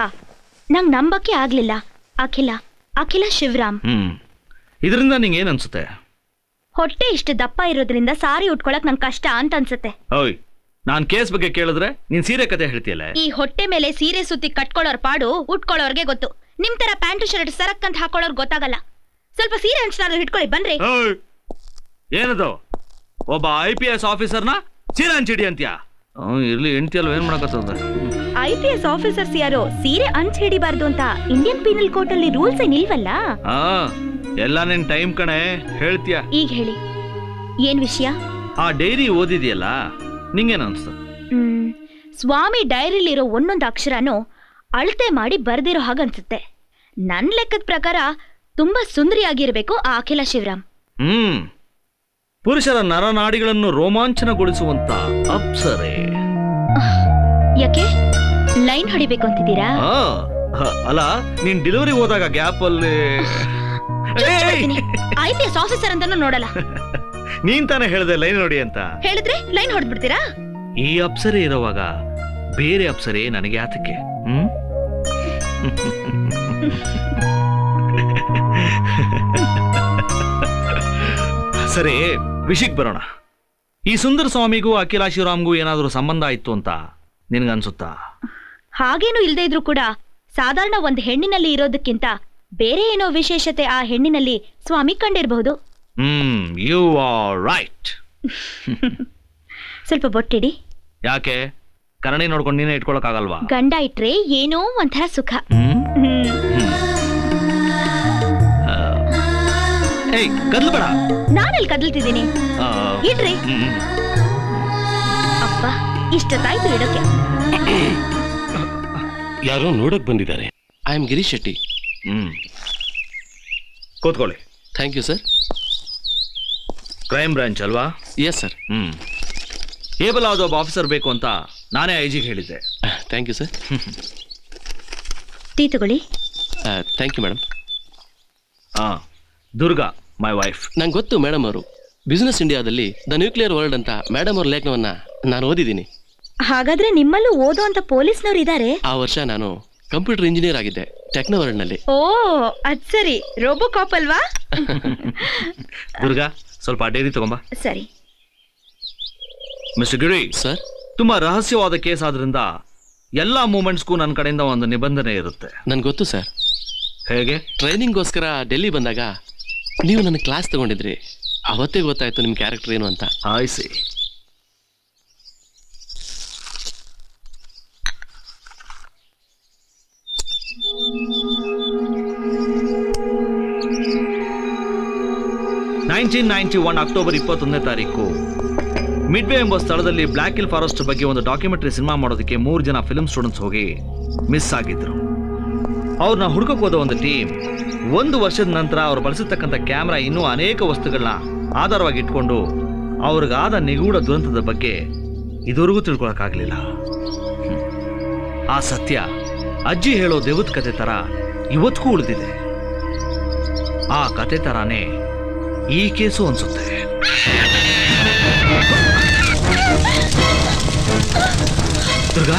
ನಂಗೆ ನಂಬಕ್ಕೆ ಆಗ್ಲಿಲ್ಲ. ಅಖಿಲ ಶಿವರಾಮ್. ಇದರಿಂದ ನಿಂಗೆ ಏನ್ ಅನ್ಸುತ್ತೆ? ಹೊಟ್ಟೆ ಇಷ್ಟು ದಪ್ಪ ಇರೋದ್ರಿಂದ ಸಾರಿ ಉಟ್ಕೊಳಕ್ ನಂಗೆ ಕಷ್ಟ ಅಂತ ಅನ್ಸುತ್ತೆ. ಓಯ್, ನಾನ್ ಕೇಸ್ ಬಗ್ಗೆ ಕೇಳಿದ್ರೆ ನೀನ್ ಸೀರೆ ಕತೆ ಹೇಳ್ತೀಯಲ್ಲ. ಈ ಹೊಟ್ಟೆ ಮೇಲೆ ಸೀರೆ ಸುತ್ತಿ ಕಟ್ಕೊಳ್ಳೋರ್ ಪಾಡು ಉಟ್ಕೊಳ್ಳೋರ್ಗೆ ಗೊತ್ತು. ನಿಮ್ ತರ ಪ್ಯಾಂಟು ಶರ್ಟ್ ಸರಕ್ ಅಂತ ಹಾಕೊಳ್ಳೋರ್ ಗೊತ್ತಾಗಲ್ಲ. ಸ್ವಲ್ಪ ಸೀರೆ ಹಂಚ್ನಾದ್ರು ಹಿಡ್ಕೊಳ್ಳಿ ಬನ್ರಿ. ಏನದು? ಒಬ್ಬ IPS ಆಫೀಸರ್ನ ಸೀರೆ ಹಂಚಿಡಿ ಅಂತ್ಯಾ? ಇರ್ಲಿ, ಹೆಂಡತಿ ಅಲ್ವ, ಏನ್ ಮಾಡಕತ್ತದ? IPS ಆಫೀಸರ್ಸ್ ಯಾರೋ ಸೀರೆ ಹಂಚ್ ಹಿಡಿಬಾರ್ದು ಅಂತ ಇಂಡಿಯನ್ ಪೀನಲ್ ಕೋರ್ಟ್ ಅಲ್ಲಿ ರೂಲ್ಸ್ ಏನಿಲ್ವಲ್ಲ? ಎಲ್ಲ ನಿನ್ ಟೈಮ್ ಕಣೆ, ಹೇಳ್ತೀಯ. ಈಗ ಹೇಳಿ, ಏನ್ ವಿಷಯ? ಆ ಡೈರಿ ಓದಿದ್ಯಲ್ಲ, ನಿಂಗೇನ್ ಅನ್ಸ್ತ? ಸ್ವಾಮಿ ಡೈರಿಲಿರೋ ಒಂದೊಂದು ಅಕ್ಷರನೂ ಅಳತೆ ಮಾಡಿ ಬರ್ದಿರೋ ಹಾಗನ್ಸುತ್ತೆ. ನನ್ ಲೆಕ್ಕದ ಪ್ರಕಾರ ತುಂಬಾ ಸುಂದರಿಯಾಗಿರ್ಬೇಕು ಆ ಅಖಿಲ ಶಿವರಾಮ್. ಪುರುಷರ ನರನಾಡಿಗಳನ್ನು ರೋಮಾಂಚನಗೊಳಿಸುವಂತ ಅಪ್ಸರೆ. ಯಾಕೆ ಲೈನ್ ಹೊಡಿಬೇಕು ಅಂತಿದ್ದೀರಾ? ಅಲ್ಲ, ನೀನ್ ಡೆಲಿವರಿ ಹೋದಾಗ ಗ್ಯಾಪ್ ಅಲ್ಲಿ IPS ಆಫೀಸರ್ ಅಂತಾನು ನೋಡಲ್ಲ. ನೀನ್ ತಾನೇ ಹೇಳ್ದೆ ಲೈನ್ ನೋಡಿ ಅಂತ. ಹೇಳಿದ್ರೆ ಲೈನ್ ಹೊಡ್ಬಿಡ್ತೀರಾ? ಈ ಅಪ್ಸರೆ ಇರುವಾಗ ಬೇರೆ ಅಪ್ಸರೆ ನನಗೆ ಯಾತಕ್ಕೆ? ಸರಿ, ವಿಷಯಕ್ಕೆ ಬರೋಣ. ಈ ಸುಂದರ ಸ್ವಾಮಿಗೂ ಅಖಿಲ ಶಿವರಾಮ್ಗೂ ಏನಾದರೂ ಸಂಬಂಧ ಇತ್ತು ಅಂತ ನಿನಗನ್ಸುತ್ತಾ? ಹಾಗೇನು ಇಲ್ದೇ ಇದ್ರು ಕೂಡ ಸಾಧಾರಣ ಒಂದು ಹೆಣ್ಣಿನಲ್ಲಿ ಇರೋದಕ್ಕಿಂತ ಬೇರೆ ಏನೋ ವಿಶೇಷತೆ ಆ ಹೆಣ್ಣಿನಲ್ಲಿ ಸ್ವಾಮಿ ಕಂಡಿರಬಹುದು. You are right. ಸ್ವಲ್ಪ ಬೊಟ್ಟಿಡಿ. ಯಾಕೆ? ಕರಣಿ ನೋಡ್ಕೊಂಡು ನೀನೇ ಇಟ್ಕೊಳಕ್ಕಾಗಲ್ವಾ? ಗಂಡ ಇಟ್ರೆ ಏನೋ ಒಂಥರ ಸುಖ. ಕದ್ಲ್ಬೇಡ. ನಾನೆಲ್ಲಿ ಕದಲ್ತಿದ್ದೀನಿ? ಇಡ್ರಿ. ಅಪ್ಪ, ಇಷ್ಟೊತ್ತಾಯ್ತು ಇಡೋಕೆ. ಯಾರೋ ನೋಡಕ್ ಬಂದಿದ್ದಾರೆ. I am Girish Shetty. ಕೂತ್ಕೊಳ್ಳಿ. Thank you sir. Crime branch ಅಲ್ವಾ? Yes sir. ಏಬಲ್ ಆದ ಒಬ್ಬ ಆಫೀಸರ್ ಬೇಕು ಅಂತ ನಾನೇ IG-ಗೆ ಹೇಳಿದ್ದೆ. Thank you sir. ಟೀ ತಗೊಳ್ಳಿ. Thank you madam. Durga, my wife. ನಂಗೆ ಗೊತ್ತು ಮೇಡಮ್ ಅವರು ಬಿಸ್ನೆಸ್ ಇಂಡಿಯಾದಲ್ಲಿ ದ ನ್ಯೂಕ್ಲಿಯರ್ ವರ್ಲ್ಡ್ ಅಂತ ಮೇಡಮ್ ಅವ್ರ ಲೇಖನವನ್ನ ನಾನು ಓದಿದ್ದೀನಿ. ಹಾಗಾದ್ರೆ ನಿಮ್ಮಲ್ಲೂ ಓದೋ ಅಂತ ಪೊಲೀಸ್ನವ್ರು ಇದ್ದಾರೆ? ಆ ವರ್ಷ ನಾನು ಕಂಪ್ಯೂಟರ್ ಇಂಜಿನಿಯರ್ ಆಗಿದ್ದೆ ಟೆಕ್ನೋ ವರ್ಲ್ಡ್ ನಲ್ಲಿ. ಓ, ಅದ್ ಸರಿ. ರೋಬೋ ಕಾಪ್ ಅಲ್ವಾ? ದುರ್ಗಾ, ಸ್ವಲ್ಪ ಡೈರಿ ತಗೊಂಬಾ. ಸರಿ. ಮಿಸ್ಟರ್ ಗಿರಿ ಸರ್, ತುಂಬಾ ರಹಸ್ಯವಾದ ಕೇಸ್ ಆದ್ರಿಂದ ಎಲ್ಲಾ ಮೂಮೆಂಟ್ಸ್ಗೂ ನನ್ನ ಕಡೆಯಿಂದ ಒಂದು ನಿಬಂಧನೆ ಇರುತ್ತೆ. ನನ್ಗೆ ಗೊತ್ತು ಸರ್. ಹೇಗೆ? ಟ್ರೈನಿಂಗ್ಗೋಸ್ಕರ ಡೆಲ್ಲಿ ಬಂದಾಗ ನೀವು ನನ್ನ ಕ್ಲಾಸ್ ತಗೊಂಡಿದ್ರಿ. ಅವತ್ತೇ ಗೊತ್ತಾಯ್ತು ನಿಮ್ ಕ್ಯಾರೆಕ್ಟರ್ ಏನು ಅಂತ. ಆಯ್ಸಿ. ಅಕ್ಟೋಬರ್ 21ನೇ ತಾರೀಕು ಮಿಡ್ವೇ ಎಂಬ ಸ್ಥಳದಲ್ಲಿ ಬ್ಲ್ಯಾಕ್ ಹಿಲ್ ಫಾರೆಸ್ಟ್ ಬಗ್ಗೆ ಒಂದು ಡಾಕ್ಯುಮೆಂಟರಿ ಸಿನಿಮಾ ಮಾಡೋದಕ್ಕೆ 3 ಜನ ಫಿಲ್ಮ್ ಸ್ಟೂಡೆಂಟ್ಸ್ ಹೋಗಿ ಮಿಸ್ ಆಗಿದ್ರು. ಅವ್ರನ್ನ ಹುಡುಕಕ್ಕೆ ಹೋದ ಒಂದು ಟೀಮ್ 1 ವರ್ಷದ ನಂತರ ಅವ್ರು ಬಳಸಿರ್ತಕ್ಕಂಥ ಕ್ಯಾಮ್ರಾ ಇನ್ನೂ ಅನೇಕ ವಸ್ತುಗಳನ್ನ ಆಧಾರವಾಗಿ ಇಟ್ಕೊಂಡು ಅವ್ರಿಗಾದ ನಿಗೂಢ ದುರಂತದ ಬಗ್ಗೆ ಇದುವರೆಗೂ ತಿಳ್ಕೊಳಕ್ಕಾಗಲಿಲ್ಲ. ಆ ಸತ್ಯ ಅಜ್ಜಿ ಹೇಳೋ ದೇವದ ಕತೆ ತರ ಇವತ್ತಿಗೂ ಉಳಿದಿದೆ. ಆ ಕತೆ ತರಾನೇ ಈ ಕೇಸು ಅನ್ಸುತ್ತೆ. ದುರ್ಗಾ,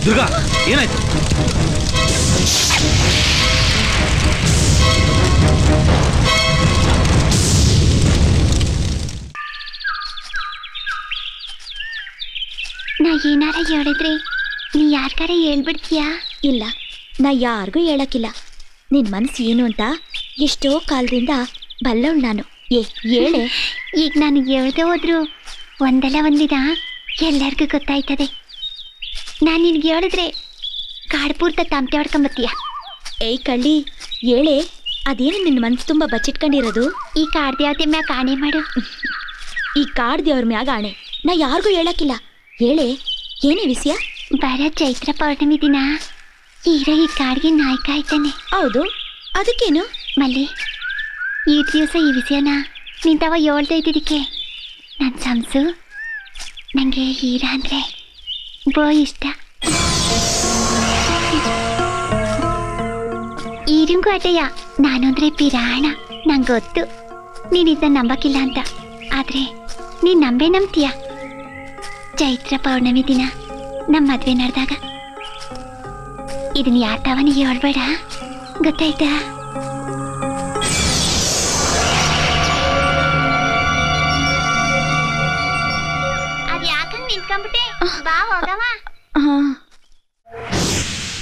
ದುರ್ಗಾ, ಏನಾಯ್ತು? ನಾ ಏನಾರ ಹೇಳಿದ್ರೆ ನೀ ಯಾರ್ಗಾರ ಹೇಳ್ಬಿಡ್ತೀಯಾ? ಇಲ್ಲ, ನಾ ಯಾರಿಗೂ ಹೇಳಕ್ಕಿಲ್ಲ. ನಿನ್ ಮನಸ್ಸು ಏನು ಅಂತ ಎಷ್ಟೋ ಕಾಲದಿಂದ ಬಲ್ಲವಳು ನಾನು. ಹೇಳೆ. ಈಗ ನಾನು ಹೇಳ್ದೆ ಹೋದ್ರು ಒಂದಲ್ಲ ಒಂದಿನ ಎಲ್ಲರಿಗೂ ಗೊತ್ತಾಯ್ತದೆ. ನಾನು ನಿನ್ಗೆ ಹೇಳಿದ್ರೆ ಕಾಡ್ಪೂರ್ತ ತಮಟೆ ಹೊಡ್ಕೊಂಬತ್ತೀಯ. ಏಯ್ ಕಳ್ಳಿ, ಹೇಳೆ. ಅದೇನು ನಿನ್ನ ಮನಸ್ಸು ತುಂಬ ಬಚ್ಚಿಟ್ಕೊಂಡಿರೋದು? ಈ ಕಾಡ್ದೇವತೆ ಮ್ಯಾಗ ಆಣೆ ಮಾಡು. ಈ ಕಾಡ್ದೇವ್ರ ಮ್ಯಾಗ ಆಣೆ. ನಾ ಯಾರಿಗೂ ಹೇಳಕ್ಕಿಲ್ಲ. ಹೇಳೆ, ಏನೇ ವಿಷಯ? ಬರ ಚೈತ್ರ ಪೌರ್ಣಮಿ ದಿನ ಹೀರೋ ಈ ಕಾಡ್ಗೆ ನಾಯಕ ಆಯ್ತಾನೆ. ಹೌದು, ಅದಕ್ಕೇನು? ಮಲ್ಲಿ, ಈ ದಿವಸ ಈ ವಿಷಯನ ನಿಂತವ ಹೇಳ್ತಾ ಇದ್ದಿದ್ದಕ್ಕೆ ನನ್ನ ಸಂಸು ನನಗೆ ಹೀರಾ ಅಂದರೆ ಬೋ ಇಷ್ಟ. ಈರಿಂಗೂ ಅಟಯ್ಯ, ನಾನು ಅಂದರೆ ಪಿರಾಣ. ನಂಗೆ ಗೊತ್ತು ನೀನು ಇದನ್ನ ನಂಬಕ್ಕಿಲ್ಲ ಅಂತ. ಆದರೆ ನೀನ್ ನಂಬ್ತೀಯ? ಚೈತ್ರ ಪೌರ್ಣಮಿ ದಿನ ನಮ್ಮ ಮದ್ವೆ ನಡೆದಾಗ ಇದನ್ನ ಯಾರ ತಾವನಿಗೆ ಹೇಳ್ಬೇಡ, ಗೊತ್ತಾಯ್ತಾ? ಅದ್ ಯಾಕಂಗ್ ನಿಂತ್ಕೊಂಡ್ಬಿಟ್ಟೆ? ಬಾ ಹೋಗವ.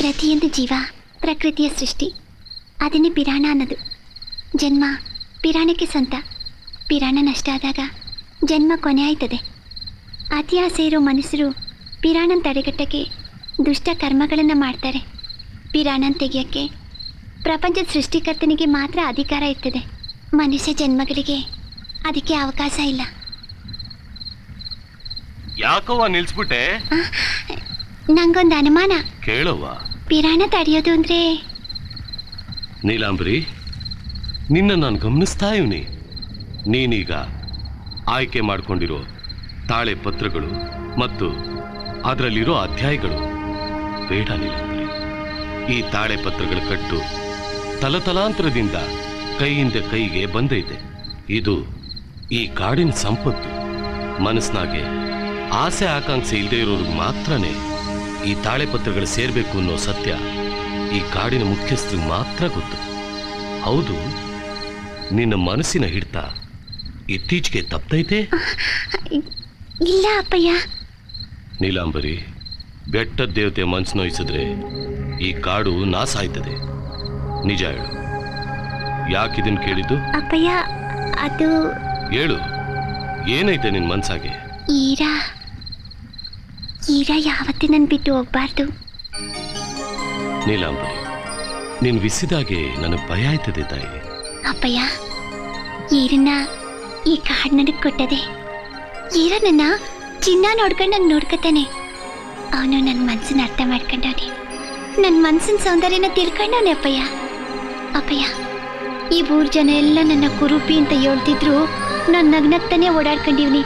ಪ್ರತಿಯೊಂದು ಜೀವ ಪ್ರಕೃತಿಯ ಸೃಷ್ಟಿ, ಅದನ್ನೇ ಪಿರಾಣ ಅನ್ನೋದು. ಜನ್ಮ ಪಿರಾಣಕ್ಕೆ ಸ್ವಂತ. ಪಿರಾಣ ನಷ್ಟ ಆದಾಗ ಜನ್ಮ ಕೊನೆ ಆಯ್ತದೆ. ಅತಿ ಆಸೆ ಇರೋ ಮನುಷ್ಯರು ಪಿರಾಣನ ತಡೆಗಟ್ಟಕ್ಕೆ ದುಷ್ಟ ಕರ್ಮಗಳನ್ನು ಮಾಡ್ತಾರೆ. ಪಿರಾಣನ ತೆಗೆಯೋಕ್ಕೆ ಪ್ರಪಂಚದ ಸೃಷ್ಟಿಕರ್ತನಿಗೆ ಮಾತ್ರ ಅಧಿಕಾರ ಇರ್ತದೆ. ಮನುಷ್ಯ ಜನ್ಮಗಳಿಗೆ ಅದಕ್ಕೆ ಅವಕಾಶ ಇಲ್ಲ. ಯಾಕವ್ವ ನಿಲ್ಸ್ಬಿಟ್ಟೆ? ನಂಗೊಂದು ಅನುಮಾನ. ಕೇಳವ್ವ. ಪಿರಾಣ ತಡೆಯೋದು ಅಂದ್ರೆ? ನೀಲಾಂಬರಿ, ನಿನ್ನ ನಾನು ಗಮನಿಸ್ತಾ ಇವ್ನಿ. ನೀನೀಗ ಆಯ್ಕೆ ಮಾಡಿಕೊಂಡಿರೋ ತಾಳೆ ಪತ್ರಗಳು ಮತ್ತು ಅದರಲ್ಲಿರೋ ಅಧ್ಯಾಯಗಳು ಬೇಡ ನೀಲಾಂಬರಿ. ಈ ತಾಳೆ ಪತ್ರಗಳ ಕಟ್ಟು ತಲತಲಾಂತರದಿಂದ ಕೈಯಿಂದ ಕೈಗೆ ಬಂದೈತೆ. ಇದು ಈ ಕಾಡಿನ ಸಂಪತ್ತು. ಮನಸ್ಸಿನಾಗೆ ಆಸೆ ಆಕಾಂಕ್ಷೆ ಇಲ್ಲದೆ ಇರೋರಿಗೆ ಮಾತ್ರನೇ ಈ ತಾಳೆ ಪತ್ರಗಳು ಸೇರ್ಬೇಕು ಅನ್ನೋ ಸತ್ಯ ಈ ಕಾಡಿನ ಮುಖ್ಯಸ್ಥರಿಗೆ ಮಾತ್ರ ಗೊತ್ತು. ಹೌದು, ನಿನ್ನ ಮನಸ್ಸಿನ ಹಿಡಿತ ಇತ್ತೀಚೆಗೆ ತಪ್ಪೈತೆ? ಇಲ್ಲ ಅಪ್ಪಯ್ಯ. ನೀಲಾಂಬರಿ, ಬೆಟ್ಟದ ದೇವತೆ ಮನಸ್ಸು ನೋಯಿಸಿದ್ರೆ ಈ ಕಾಡು ನಾಶ ಆಯ್ತದೆ. ನಿಜ ಹೇಳು, ಯಾಕಿದನ್ ಕೇಳಿದ್ದು? ಅಪ್ಪಯ್ಯ, ಅದು ಹೇಳು, ಏನೈತೆ ನಿನ್ ಮನ್ಸಾಗೆ? ಈರಾ ಯಾವತ್ತೂ ನನ್ ಬಿಟ್ಟು ಹೋಗ್ಬಾರ್ದು. ನೀಲಾಂಬರಿ, ನೀನ್ ವಿಸಿದಾಗೆ ನನಗೆ ಭಯ ಆಯ್ತದೆ ತಾಯಿ. ಅಪ್ಪಯ್ಯ, ಈರನ್ನ ಈ ಕಾಡ್ ನನಗೆ ಕೊಟ್ಟದೆ. ಈರ ನನ್ನ ಚಿನ್ನ ನೋಡ್ಕೊಂಡು ನಂಗೆ ನೋಡ್ಕೊತಾನೆ. ಅವನು ನನ್ನ ಮನ್ಸನ್ನ ಅರ್ಥ ಮಾಡ್ಕೊಂಡವನೆ, ನನ್ನ ಮನ್ಸಿನ ಸೌಂದರ್ಯನ ತಿಳ್ಕೊಂಡವನೆ. ಅಪ್ಪಯ್ಯ, ಈ ಊರ್ ಜನ ಎಲ್ಲ ನನ್ನ ಕುರುಪಿ ಅಂತ ಹೇಳ್ತಿದ್ರು. ನಾನು ನಗ್ನಗ್ತಾನೆ ಓಡಾಡ್ಕೊಂಡಿವ್ನಿ.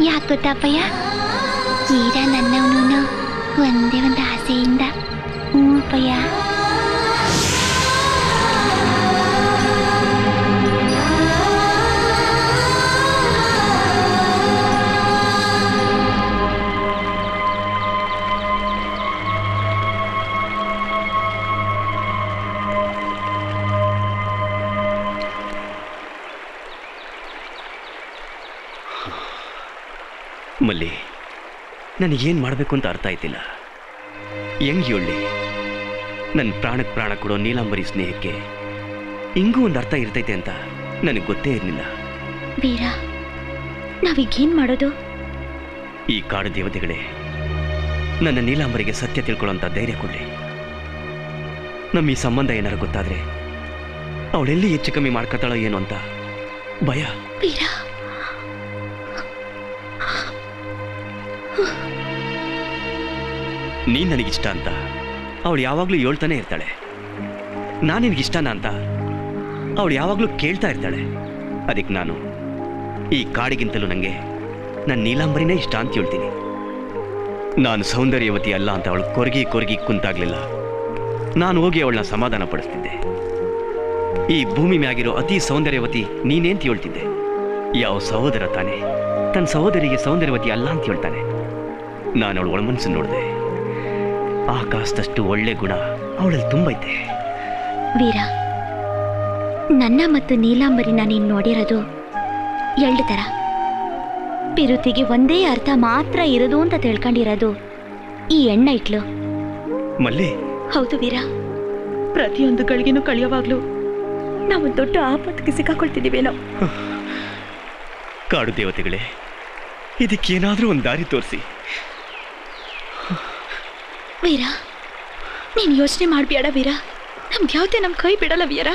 ಯಾಕೆ ಗೊತ್ತಾ ಅಪ್ಪಯ್ಯ? ಈರ ನನ್ನವನು ಒಂದೇ ಒಂದು ಆಸೆಯಿಂದ. ಅಪ್ಪಯ್ಯ. ಮಲ್ಲಿ, ನನಗೇನು ಮಾಡಬೇಕು ಅಂತ ಅರ್ಥ ಆಯ್ತಿಲ್ಲ. ಹೆಂಗ್ ಹೇಳಿ, ನನ್ನ ಪ್ರಾಣಕ್ಕೆ ಪ್ರಾಣ ಕೊಡೋ ನೀಲಾಂಬರಿ ಸ್ನೇಹಕ್ಕೆ ಹಿಂಗೂ ಒಂದು ಅರ್ಥ ಇರ್ತೈತೆ ಅಂತ ನನಗೆ ಗೊತ್ತೇ ಇರಲಿಲ್ಲ. ವೀರ, ನಾವೀಗೇನು ಮಾಡೋದು? ಈ ಕಾಡು ದೇವತೆಗಳೇ ನನ್ನ ನೀಲಾಂಬರಿಗೆ ಸತ್ಯ ತಿಳ್ಕೊಳ್ಳೋಂಥ ಧೈರ್ಯ ಕೊಡಲಿ. ನಮ್ಮ ಈ ಸಂಬಂಧ ಏನಾರು ಗೊತ್ತಾದ್ರೆ ಅವಳೆಲ್ಲಿ ಹೆಚ್ಚು ಕಮ್ಮಿ ಮಾಡ್ಕೊತಾಳೋ ಏನು ಅಂತ ಭಯ. ವೀರ, ನೀನ್ ನನಗಿಷ್ಟ ಅಂತ ಅವಳು ಯಾವಾಗಲೂ ಹೇಳ್ತಾನೆ ಇರ್ತಾಳೆ. ನಾನು ನಿನಗಿಷ್ಟನ ಅಂತ ಅವಳು ಯಾವಾಗಲೂ ಕೇಳ್ತಾ ಇರ್ತಾಳೆ. ಅದಕ್ಕೆ ನಾನು ಈ ಕಾಡಿಗಿಂತಲೂ ನನಗೆ ನನ್ನ ನೀಲಾಂಬರಿನೇ ಇಷ್ಟ ಅಂತ ಹೇಳ್ತೀನಿ. ನಾನು ಸೌಂದರ್ಯವತಿ ಅಲ್ಲ ಅಂತ ಅವಳು ಕೊರಗಿ ಕುಂತಾಗ್ಲಿಲ್ಲ. ನಾನು ಹೋಗಿ ಅವಳನ್ನ ಸಮಾಧಾನ ಪಡಿಸ್ತಿದ್ದೆ. ಈ ಭೂಮಿ ಮ್ಯಾಗಿರೋ ಅತಿ ಸೌಂದರ್ಯವತಿ ನೀನೇ ಅಂತ ಹೇಳ್ತಿದ್ದೆ. ಯಾವ ಸಹೋದರ ತಾನೆ ತನ್ನ ಸಹೋದರಿಗೆ ಸೌಂದರ್ಯವತಿ ಅಲ್ಲ ಅಂತ ಹೇಳ್ತಾನೆ? ನಾನು ಅವಳು ಒಳಮನಸ್ಸನ್ನು ನೋಡಿದೆ. ಆಕಾಶದಷ್ಟು ಒಳ್ಳೆ ಗುಣ ಅವಳಲ್ಲಿ ತುಂಬೈತೆ. ವೀರ, ನನ್ನ ಮತ್ತು ನೀಲಾಂಬರಿನ ನೀನು ನೋಡಿರೋದು ಎರಡು ಥರ. ಪಿರುತಿಗೆ ಒಂದೇ ಅರ್ಥ ಮಾತ್ರ ಇರೋದು ಅಂತ ತಿಳ್ಕೊಂಡಿರೋದು ಈ ಎಣ್ಣ ಇಟ್ಲು. ಮಲ್ಲಿ, ಹೌದು ವೀರ, ಪ್ರತಿಯೊಂದು ಗಳಿಗೆನೂ ಕಳೆಯುವಾಗ್ಲೂ ನಾವು ದೊಡ್ಡ ಆಪತ್ತಿಗೆ ಸಿಕ್ಕಾಕೊಳ್ತಿದ್ದೀವೇನೋ. ಕಾಡು ದೇವತೆಗಳೇ, ಇದಕ್ಕೇನಾದ್ರೂ ಒಂದು ದಾರಿ ತೋರಿಸಿ. ವೀರ, ನೀನು ಯೋಚನೆ ಮಾಡ್ಬೇಡ ವೀರ. ನಮ್ಗೆ ಯಾವುದೇ ನಮ್ಮ ಕೈ ಬಿಡಲ್ಲ ವೀರ.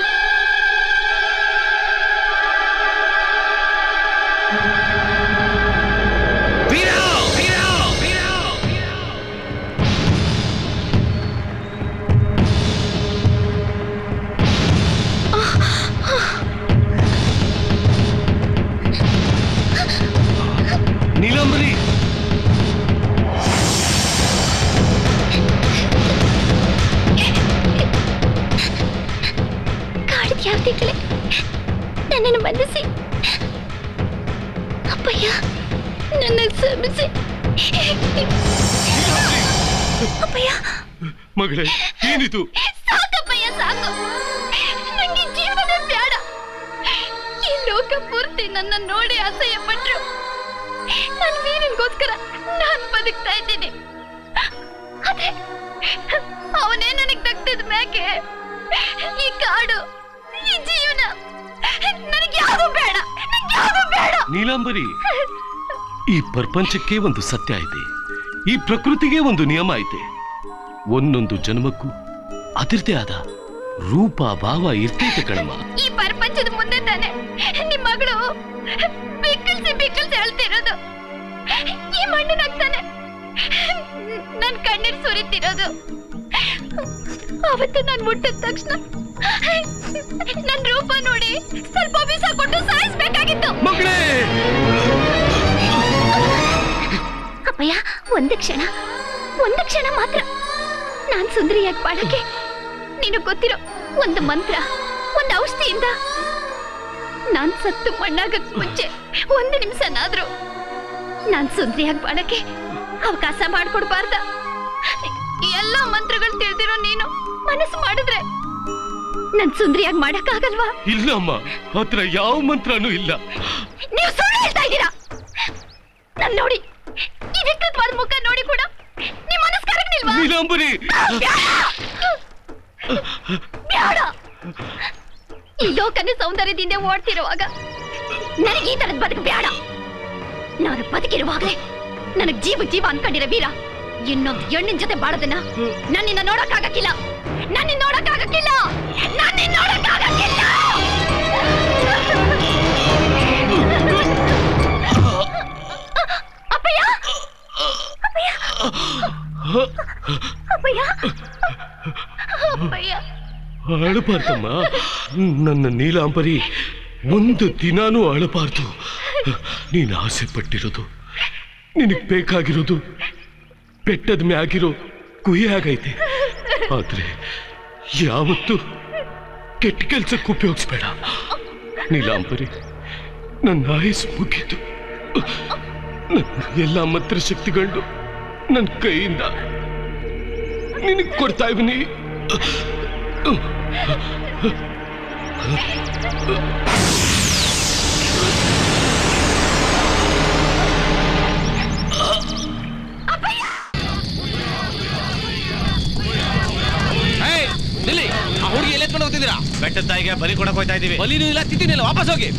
ನೀಲಾಂಬರಿ, ಯಾವುದೇ ನನ್ನನ್ನು ಬಂಧಿಸಿ. ಅಪ್ಪಯ್ಯ, ನನ್ನ ಕ್ಷಮಿಸಿ. ಅಪ್ಪಯ್ಯ, ಮಗಳೇ, ಏನಿದು? ಸಾಕಪ್ಪಯ್ಯ, ಸಾಕು. ನಂಗೆ ಜೀವನವೇ ಬೇಡ. ಈ ಲೋಕ ಪೂರ್ತಿ ನನ್ನ ನೋಡಿ ಅಸಹ್ಯ ಪಟ್ರು. ನನ್ನ ವೀರನ್ಗೋಸ್ಕರ ನಾನು ಬದುಕ್ತಾ ಇದ್ದೀನಿ. ಆದ್ರೆ ಅವನೇ ನನಗೆ ದಕ್ತಿದ ಮ್ಯಾಕೆ ಈ ಕಾಡು, ಈ ಜೀವನ ನನಗೆ ಯಾವುದು ಬೇಡ, ಯಾವುದು ಬೇಡ. ನೀಲಾಂಬರಿ, ಈ ಪ್ರಪಂಚಕ್ಕೆ ಒಂದು ಸತ್ಯ ಐತೆ, ಈ ಪ್ರಕೃತಿಗೆ ಒಂದು ನಿಯಮ ಐತೆ. ಒಂದೊಂದು ಜನ್ಮಕ್ಕೂ ಅದರದೇ ಆದ ರೂಪ ಭಾವ ಇರ್ತೈತೆ ಕಣಮ್ಮ. ಈ ಪ್ರಪಂಚದ ಮುಂದೆ ತಾನೆ ನಿಮ್ಮ ಮಗಳು ಬಿಕ್ಕಲ್ಸಿ ಹೇಳ್ತಿರೋದು. ಈ ಮಣ್ಣಿನಾಗ್ತಾನೆ ನನ್ ಕಣ್ಣೀರ್ ಸುರಿತಿರೋದು. ಅವತ್ತು ನಾನು ಮುಟ್ಟಿದ ತಕ್ಷಣ ನನ್ ರೂಪ ನೋಡಿ ಸ್ವಲ್ಪ ಬೀಸ ಕೊಟ್ಟು ಸಾಯಿಸ್ಬೇಕಾಗಿತ್ತು. ಅಪ್ಪಯ್ಯ, ಒಂದು ಕ್ಷಣ ಮಾತ್ರ ನಾನ್ ಸುಂದರಿಯಾಗಿ ಬಾಳಕ್ಕೆ ನೀನು ಗೊತ್ತಿರೋ ಒಂದು ಮಂತ್ರ, ಒಂದು ಔಷಧಿಯಿಂದ ನಾನ್ ಸತ್ತು ಮಣ್ಣಾಗಕ್ ಮುಂಚೆ ಒಂದು ನಿಮಿಷನಾದ್ರೂ ನಾನ್ ಸುಂದರಿಯಾಗಿ ಬಾಳಕ್ಕೆ ಅವಕಾಶ ಮಾಡ್ಕೊಡ್ಬಾರ್ದ? ಎಲ್ಲ ಮಂತ್ರಗಳು ತಿಳಿದಿರೋ ನೀನು ಮನಸ್ಸು ಮಾಡಿದ್ರೆ ನನ್ ಸುಂದರಿಯಾಗಿ ಮಾಡಕ್ಕಾಗಲ್ವಾ? ಇಲ್ಲ ಅಮ್ಮ, ಹತ್ರ ಯಾವ ಮಂತ್ರನೂ ಇಲ್ಲ. ನೀವು ಸುಳ್ಳು ಹೇಳ್ತಾ ಇದ್ದೀರಾ. ನನ್ ನೋಡಿ, ಈ ವಿಕೃತವಾದ ಮುಖ ನೋಡಿ ಕೂಡ ನಿಮ್ ಮನಸ್ಸು ಕರಗಲಿಲ್ವಾ? ನೀಲಾಂಬರಿ, ಬೇಡ. ಈ ಲೋಕನ ಸೌಂದರ್ಯದಿಂದ ಓಡ್ತಿರುವಾಗ ನನಗೆ ಈ ತರದ ಬದುಕು ಬೇಡ. ನಾನು ಬದುಕಿರುವಾಗಲೇ ನನಗ್ ಜೀವ ಅನ್ಕೊಂಡಿರೋ ವೀರ ಇನ್ನೊಂದು ಹೆಣ್ಣಿನ ಜೊತೆ ಬಾಳೋದನ್ನ ನನ್ನಿಂದ ನೋಡಕ್ಕಾಗಕ್ಕಿಲ್ಲ. ಅಪ್ಪಯ್ಯ, ಅಳಬಾರ್ದಮ್ಮ. ನನ್ನ ನೀಲಾಂಬರಿ, ಒಂದು ದಿನಾನೂ ಅಳಬಾರ್ದು. ನೀನು ಆಸೆ ಪಟ್ಟಿರೋದು, ನಿನಗೆ ಬೇಕಾಗಿರೋದು ಬೆಟ್ಟದ ಮ್ಯಾಗಿರೋ ಕುಹಿ ಆಗೈತೆ. ಆದ್ರೆ ಯಾವತ್ತು ಕೆಟ್ಟ ಕೆಲ್ಸಕ್ಕೆ ಉಪಯೋಗಿಸ್ಬೇಡ ನೀಲಾಂಬರಿ. ನನ್ನ ಆಯಸ್ಸು ಮುಗಿತು. ಎಲ್ಲ ಮಂತ್ರ ಶಕ್ತಿಗಳು ನನ್ನ ಕೈಯಿಂದ ನಿನಗೆ ಕೊಡ್ತಾ ಇದ್ದೀನಿ. ಆ ಹುಡುಗಿ ಎಲ್ಲ ಎತ್ಕೊಂಡು ಹೋಗ್ತಿದ್ದೀರಾ? ಬೆಟ್ಟದ ತಾಯಿಗೆ ಬಲಿ ಕೊಡಕ್ ಹೋಗ್ತಾ ಇದೀವಿ. ಬಲಿನೂ ಇಲ್ಲ, ತಿಂತಿನಿಲ್ಲ, ವಾಪಸ್ ಹೋಗಿ.